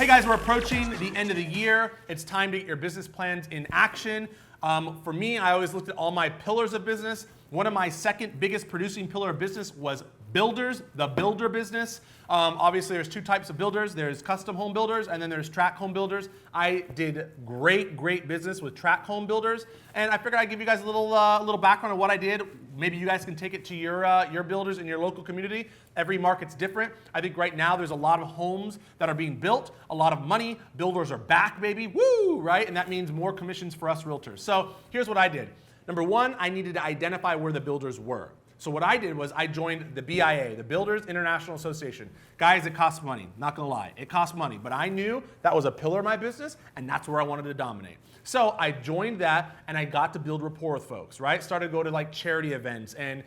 Hey guys, we're approaching the end of the year. It's time to get your business plans in action. For me, I always looked at all my pillars of business. One of my second biggest producing pillar of business was builders, the builder business. Obviously, there's two types of builders. There's custom home builders, and then there's tract home builders. I did great business with tract home builders, and I figured I'd give you guys a little background of what I did. Maybe you guys can take it to your builders in your local community. Every market's different. I think right now there's a lot of homes that are being built, a lot of money. Builders are back, baby, woo, right? And that means more commissions for us realtors. So here's what I did. Number one, I needed to identify where the builders were. So what I did was I joined the BIA, the Builders International Association. Guys, it costs money, not gonna lie, it costs money, but I knew that was a pillar of my business and that's where I wanted to dominate. So I joined that and I got to build rapport with folks, right? Started to go to like charity events and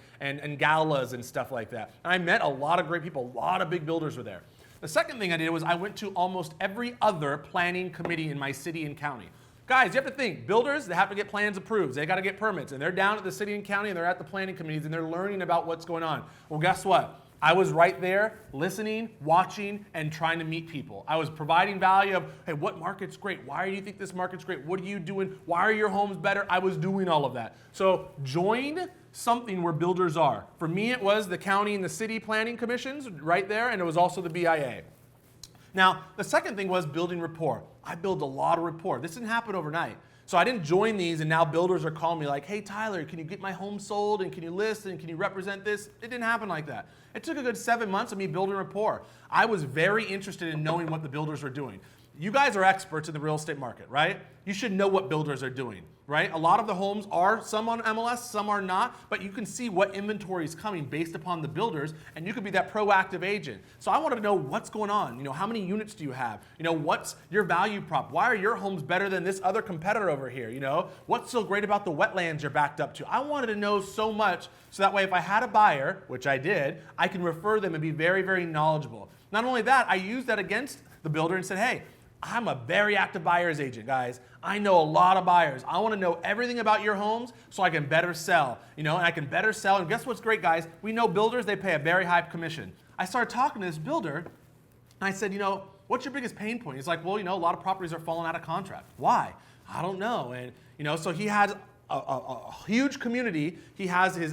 galas and stuff like that. And I met a lot of great people, a lot of big builders were there. The second thing I did was I went to almost every other planning committee in my city and county. Guys, you have to think, builders, they have to get plans approved. They got to get permits. And they're down at the city and county and they're at the planning committees and they're learning about what's going on. Well, guess what? I was right there listening, watching, and trying to meet people. I was providing value of, hey, what market's great? Why do you think this market's great? What are you doing? Why are your homes better? I was doing all of that. So join something where builders are. For me, it was the county and the city planning commissions right there, and it was also the BIA. Now, the second thing was building rapport. I built a lot of rapport. This didn't happen overnight. So I didn't join these and now builders are calling me like, hey Tyler, can you get my home sold and can you list and can you represent this? It didn't happen like that. It took a good 7 months of me building rapport. I was very interested in knowing what the builders were doing. You guys are experts in the real estate market, right? You should know what builders are doing, right? A lot of the homes are, some on MLS, some are not, but you can see what inventory is coming based upon the builders, and you could be that proactive agent. So I wanted to know what's going on. You know, how many units do you have? You know, what's your value prop? Why are your homes better than this other competitor over here? You know, what's so great about the wetlands you're backed up to? I wanted to know so much, so that way if I had a buyer, which I did, I can refer them and be very knowledgeable. Not only that, I used that against the builder and said, hey, I'm a very active buyer's agent, guys. I know a lot of buyers. I want to know everything about your homes so I can better sell, you know, and I can better sell. And guess what's great, guys? We know builders, they pay a very high commission. I started talking to this builder and I said, you know, what's your biggest pain point? He's like, well, you know, a lot of properties are falling out of contract. Why? I don't know. And, you know, so he has a huge community. He has his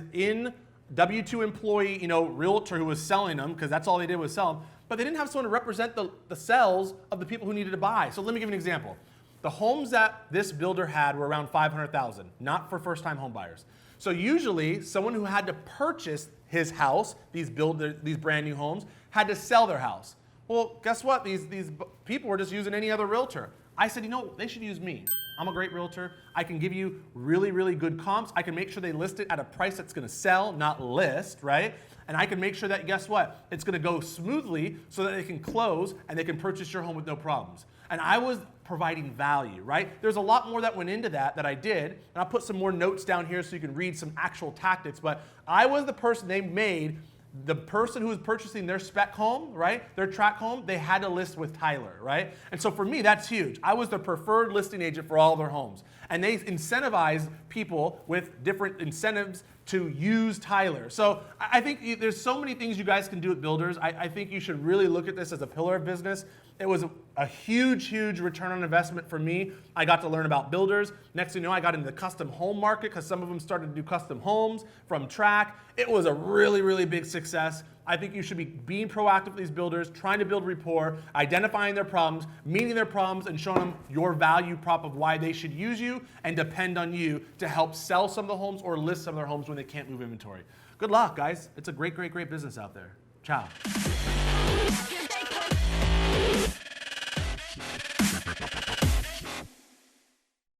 W-2 employee, you know, realtor who was selling them because that's all they did was sell them. But they didn't have someone to represent the sales of the people who needed to buy. So let me give you an example. The homes that this builder had were around 500,000, not for first-time home buyers. So usually, someone who had to purchase his house, these brand new homes, had to sell their house. Well, guess what? These people were just using any other realtor. I said, you know, they should use me. I'm a great realtor. I can give you really good comps. I can make sure they list it at a price that's going to sell, not list, right? And I can make sure that, guess what? It's going to go smoothly so that they can close and they can purchase your home with no problems. And I was providing value, right? There's a lot more that went into that I did. And I'll put some more notes down here so you can read some actual tactics. But I was the person they made. The person who was purchasing their spec home, right, their tract home, they had to list with Tyler, right? And so for me, that's huge. I was the preferred listing agent for all their homes. And they incentivized people with different incentives to use Tyler. So I think there's so many things you guys can do with builders. I think you should really look at this as a pillar of business. It was a huge return on investment for me. I got to learn about builders. Next thing you know, I got into the custom home market because some of them started to do custom homes from track. It was a really big success. I think you should be being proactive with these builders, trying to build rapport, identifying their problems, meeting their problems, and showing them your value prop of why they should use you and depend on you to help sell some of the homes or list some of their homes when they can't move inventory. Good luck, guys. It's a great business out there. Ciao.